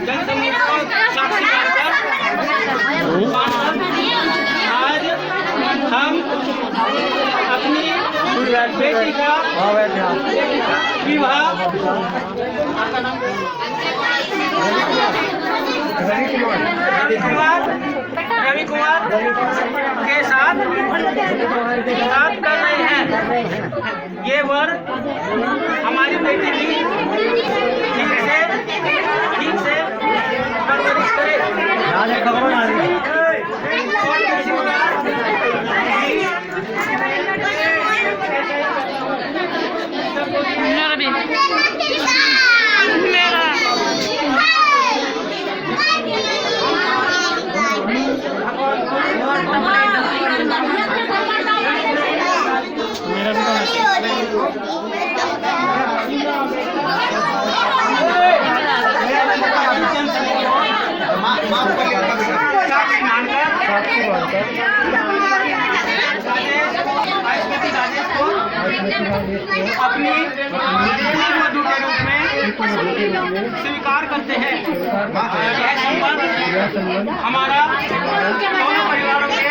जनसमूह को साक्षी मानकर आज हम अपनी बेटी का विवाह रवि कुमार के साथ कर रहे हैं। ये वर हमारी बेटी की ठीक से परवरिश करे। अपनी मधु के रूप में स्वीकार करते हैं। यह संबंध हमारा दोनों परिवारों के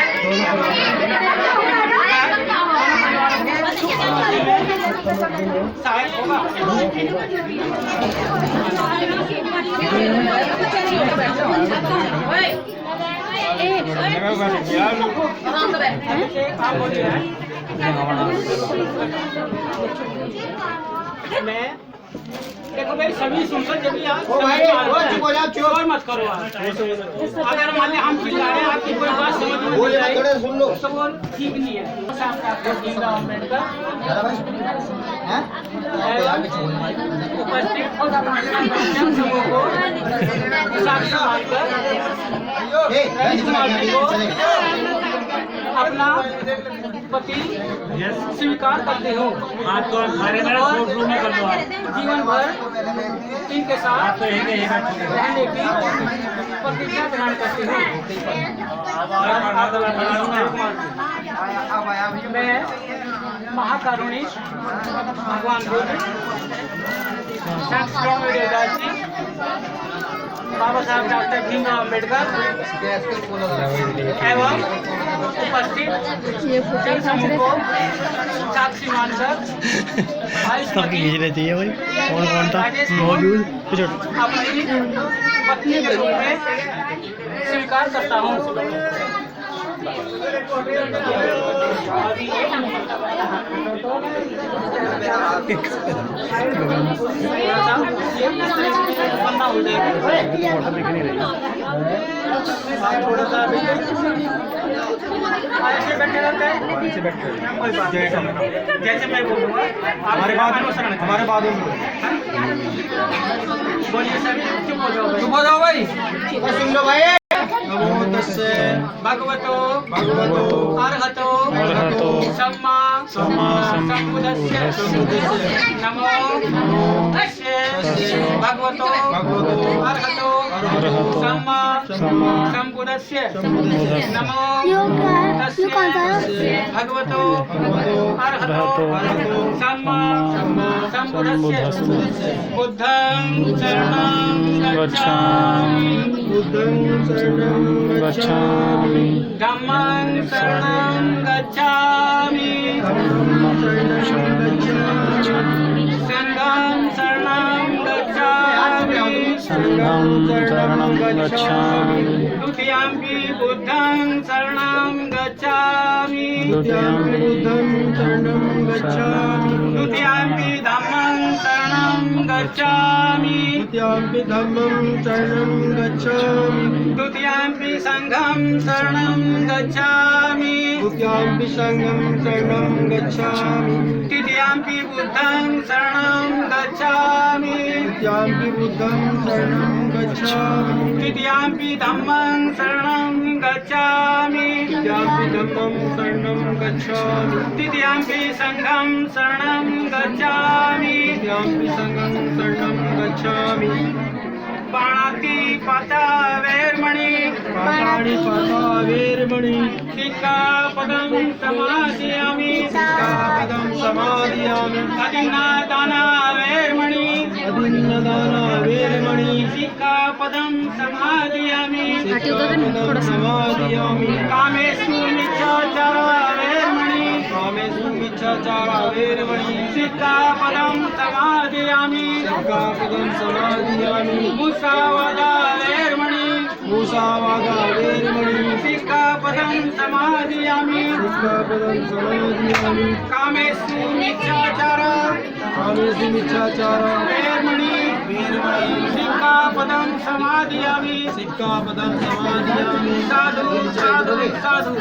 सहायक होगा। मैं देखो भाई सभी सुनकर जब चोर मत करो। अगर मान लिया हम चिल्ला रहे हैं आपकी कोई बात समझ में नहीं आई तो वो ठीक नहीं है। उपस्थित जनसमूह को साक्षी मानकर अपना पति स्वीकार करते हो। जीवन भर इनके साथ रहने की प्रतिज्ञा ग्रहण करते हो। मैं महाकारुणिक भगवान बुद्ध, बाबा साहब डॉक्टर भीमराव अम्बेडकर एवं उपस्थित जनसमूह को साक्षी मानकर अपनी पत्नी के रूप में स्वीकार करता हूँ। थोड़ा सा ऐसे बैठे रहते हैं, जैसे मैं बोलूँगा हमारे बाद बोलिए सर। चुप हो जाओ भाई। सुन लो भाई। नमो तस्से भगवतो अरहतो सम्मा सम्बुद्धस्से नमो तस्से भगवतो अरहतो सम्मा सम्बुद्धस्से नमो तस्से भगवतो अरहतो सम्मा सम्बुद्धस्से बुद्धं शरणं गच्छामि धम्मं शरणं गच्छामि संघं शरणं गच्छामि द्वितीयंपि बुद्धं शरणं गच्छामि द्वितीयंपि धम्मं शरणं गच्छामि द्वितीयंपि संघं शरणं गच्छामि तृतीयंपि बुद्धं शरणं गच्छामि तृतीयंपि धम्मं शरणं गच्छामि तृतीयंपि संघं शरणं गच्छामि पाणातिपाता वैरमणि सिक्खापदं समादयामि अदिन्नदाना वैरमणि सिक्खापदं सिक्कापदं समादयामि समादयामि कामेषु मिच्छाचारवेरमणि सिक्कापदं समादयामि मुसावादावेरमणि सिक्कापदं समादयामि कामेषु मिच्छाचारवेरमणि सिक्कापदं समादयामि साधु साधु साधु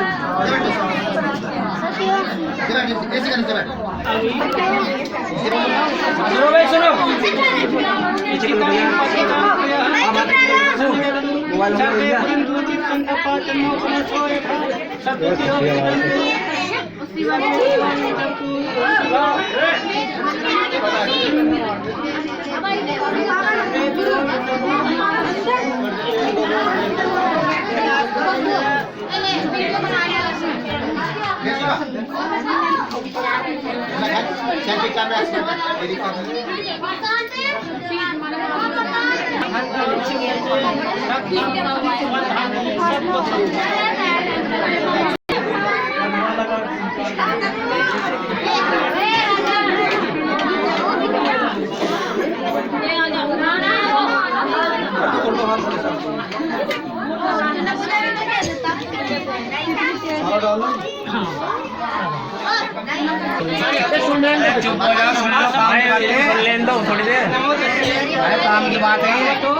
थोड़ी देर काम की बात है तो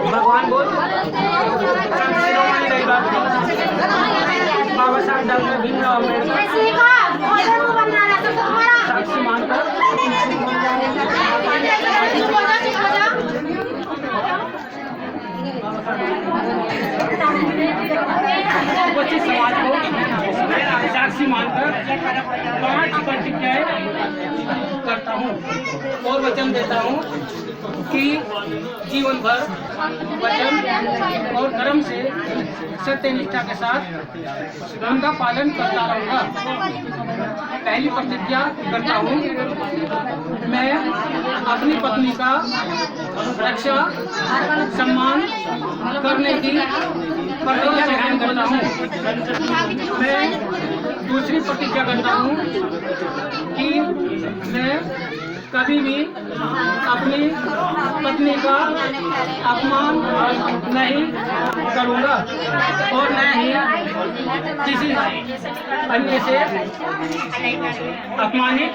भगवान बोल बाबा साहब डॉक्टर भीमराव अम्बेडकर साक्षी मानकर उपस्थित समाज को साक्षी मानकर 5 प्रतिज्ञाएं करता हूँ और वचन देता हूँ कि जीवन भर वचन और कर्म से सत्य निष्ठा के साथ उनका पालन करता रहूँगा। पहली प्रतिज्ञा करता हूँ, मैं अपनी पत्नी का रक्षा सम्मान करने की प्रतिज्ञा ग्रहण करता हूँ। मैं दूसरी प्रतिज्ञा करता हूँ कि मैं कभी भी अपनी पत्नी का अपमान नहीं करूँगा और न ही किसी अन्य से अपमानित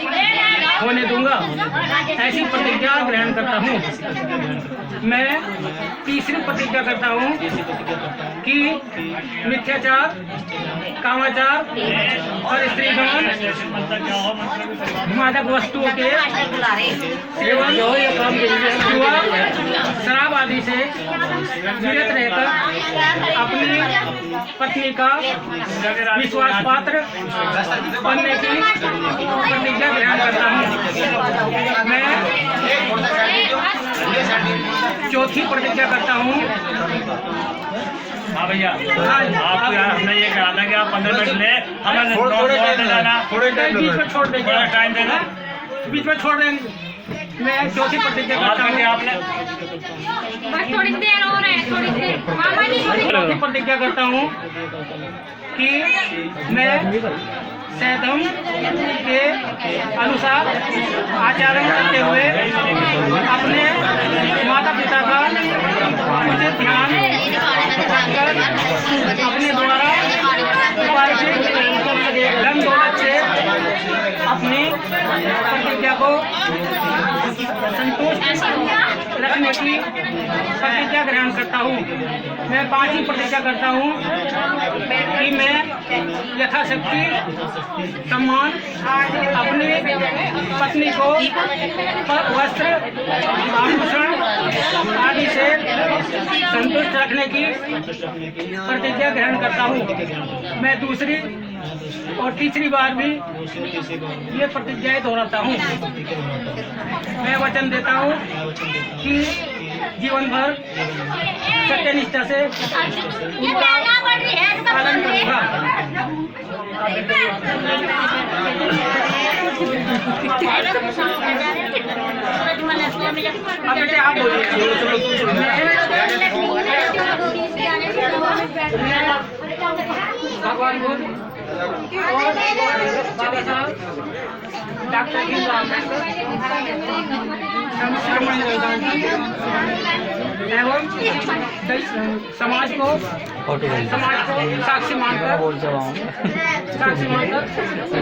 होने दूंगा। ऐसी प्रतिज्ञा ग्रहण करता हूँ। मैं तीसरी प्रतिज्ञा करता हूँ कि मिथ्याचार, कामाचार और स्त्रीगमन, मादक वस्तुओं के सेवन, जुआ, शराब आदि से विरत रहकर अपनी पत्नी का विश्वास पात्र बनने की प्रतिज्ञा ग्रहण करता हूँ। मैं चौथी प्रतिज्ञा करता हूँ। हाँ भैया, आपको यार हमने ये कहा था कि आप 15 मिनट ले हमें थोड़े बीच में छोड़ देंगे, टाइम देना, बीच में छोड़ देंगे। मैं चौथी प्रतिज्ञा करता हूँ। आपने बस थोड़ी देर हो रहा है, थोड़ी देर मामा जी चौथी प्रतिज्ञा करता हूँ कि मैं सैतम के अनुसार आचरण करते हुए अपने माता पिता का उचित ध्यान रखकर अपने द्वारा उपार्जित धन दौलत से अपनी प्रतिज्ञा को संतुष्ट रखने की प्रतिज्ञा ग्रहण करता हूँ। मैं 5वीं प्रतिज्ञा करता हूँ कि मैं यथाशक्ति सम्मान अपनी पत्नी को वस्त्र, आभूषण आदि से संतुष्ट रखने की प्रतिज्ञा ग्रहण करता हूँ। मैं दूसरी और तीसरी बार भी ये प्रतिज्ञाएं दोहराता हूँ। मैं वचन देता हूँ कि जीवन भर सत्यनिष्ठा से उनका पालन करूँगा। अब बेटे आप बोलिए। भगवान बुद्ध और बाबा साहब डॉक्टर भीमराव अम्बेडकर एवं समाज को साक्षी मानकर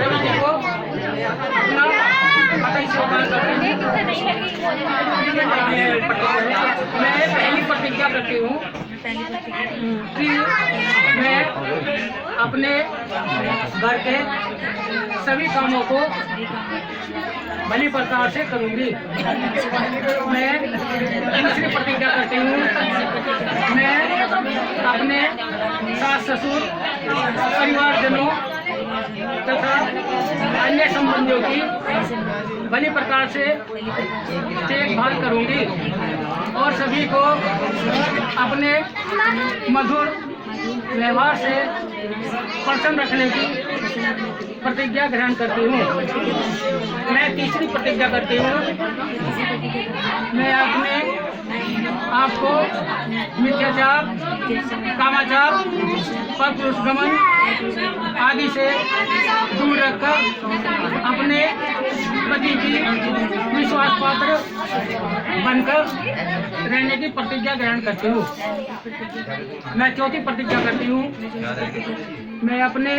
रवि जी को अपना कतई स्वीकार करते हैं। मैं पहली प्रतिज्ञा करती हूँ कि मैं अपने घर के सभी कामों को भली प्रकार से करूँगी। मैं दूसरी प्रतिज्ञा करती हूँ, मैं अपने सास ससुर परिवारजनों तथा अन्य संबंधियों की भली प्रकार से देखभाल करूँगी और सभी को अपने मधुर व्यवहार से प्रसन्न रखने की प्रतिज्ञा ग्रहण करती हूँ। मैं तीसरी प्रतिज्ञा करती हूँ, मैं अपने आपको मिथ्याचार, कामाचार, परपुरुषगमन आदि से दूर रखकर अपने पति की विश्वास पात्र बनकर रहने की प्रतिज्ञा ग्रहण करती हूँ। मैं चौथी प्रतिज्ञा करती हूँ, मैं अपने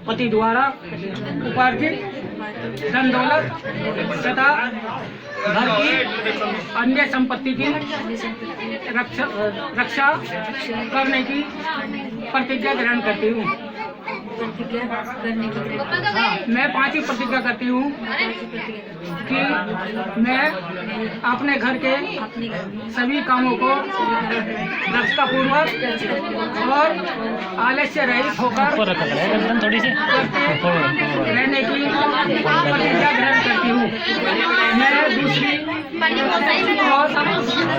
पति द्वारा उपार्जित धन दौलत तथा घर की अन्य संपत्ति की रक्षा करने की प्रतिज्ञा ग्रहण करती हूँ। मैं पांचवी प्रतिज्ञा करती हूँ कि मैं अपने घर के सभी कामों को दक्षतापूर्वक और आलस्य रहित होकर करते रहने की प्रतिज्ञा ग्रहण करती हूँ। मैं दूसरी और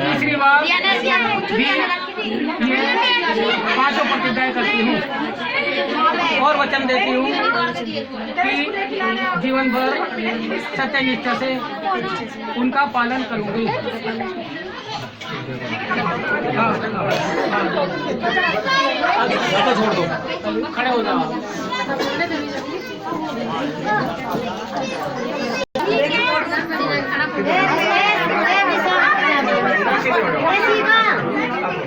तीसरी बार भी ये पांचों प्रतिज्ञाएं करती हूँ और वचन देती हूँ कि जीवन भर सत्यनिष्ठा से उनका पालन करूँगी। छोड़ दो, खड़े हो जाओ।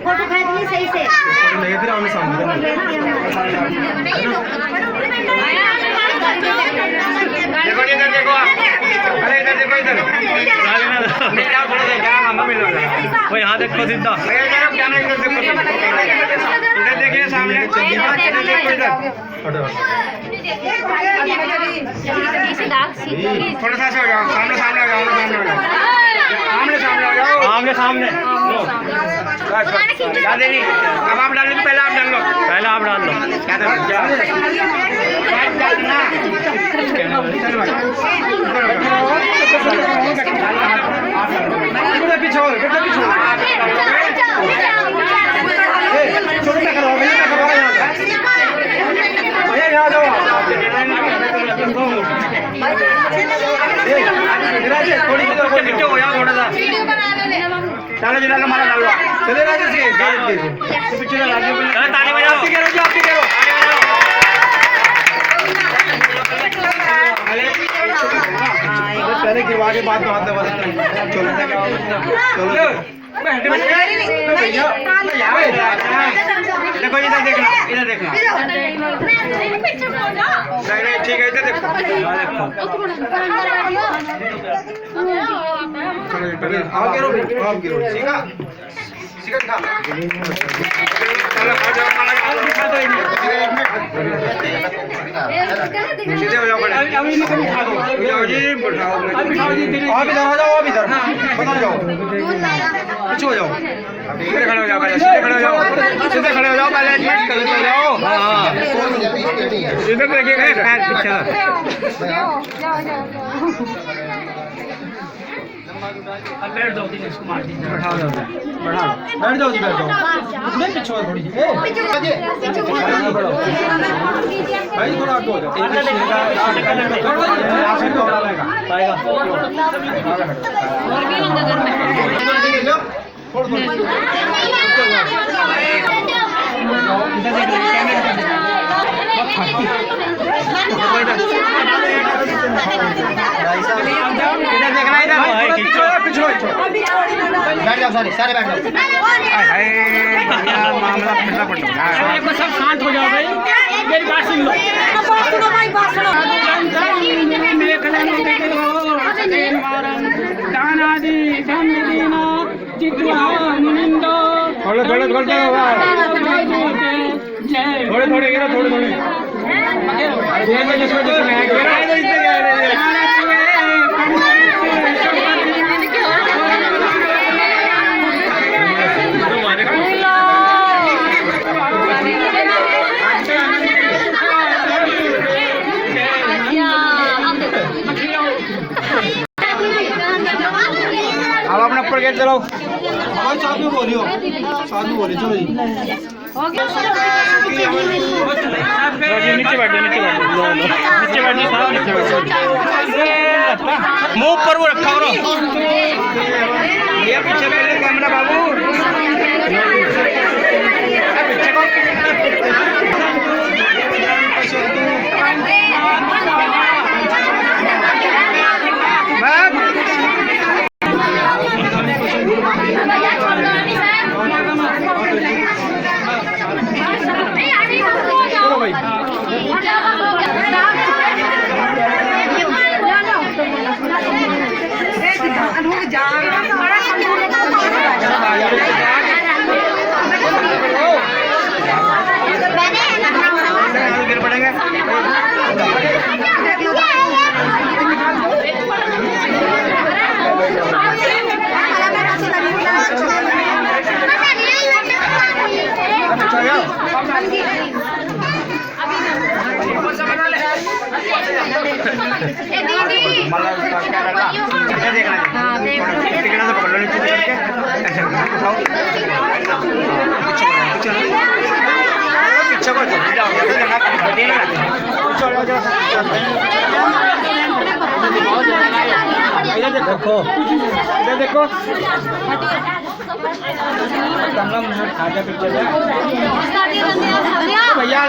फोटो खींचनी सही से नहीं फिर आमने सामने देखो इधर देखो, अरे इधर देखो, इधर वो यहाँ देखो सीधा, इधर देखिए सामने, थोड़ा सा हो जाओ, सामने सामने आ जाओ, आमने सामने आ जाओ, आमने सामने। ज्यादा नहीं, अब आप डाल लो, पहले आप डाल लो, पहले आप डाल लो। पीछे यहाँ जाओ, थोड़ी नीचे हो जाओ, थोड़ा सा चलो जी, डालो मारा डालो, चले राजे से ताली बजाओ, आपकी करो, पहले गिरवा के बाद में हाथ दबा देते हैं। चलो चलो देखो, इधर देखना, इधर देखना, ठीक है, इधर देखो, आप गिरो, सीखा सीखा, चलो आ जाओ, दिखा दो, सीधे हो जाओ, अभी नहीं कभी खा दो, जाओ जी, बैठाओ, आप इधर आ जाओ, आप इधर बता जाओ, पीछे हो जाओ, सीधे खड़े हो जाओ, पहले सीधे खड़े हो जाओ, सीधे खड़े हो जाओ, पहले कदम हो जाओ, हाँ इधर देखिएगा, पैर पीछे बैठ दो दिन इसको मार दीजिए। बैठाओ जाओ, बैठा लो, बैठ जाओ जी, बैठ जाओ। नहीं पीछे हो थोड़ी सी, भाई थोड़ा आगे हो जाओ। बैठ जाओ सारे बैठ जाओ। मामला फटना पड़ रहा है। एक बार सब शांत हो जाओ भाई, मेरी बात सुन लो। दानादि धम्मदीना चित्वा मुनिंदो। थोड़े थोड़े थोड़े जय थोड़े थोड़े गिरो, थोड़े थोड़े अब अपना ऊपर गेट चलाओ। साथ में बोलियो, साथ में बोलियो, चलो जी। नीचे बैठ जाओ, नीचे बैठ जाओ, नीचे बैठ जाओ, साहब नीचे बैठ जाओ। मुंह ऊपर वो रखा करो। ये पीछे कर ले कैमरा बाबू। पीछे को चलो भाई। गिर पड़ेंगे। देखो देखो भैया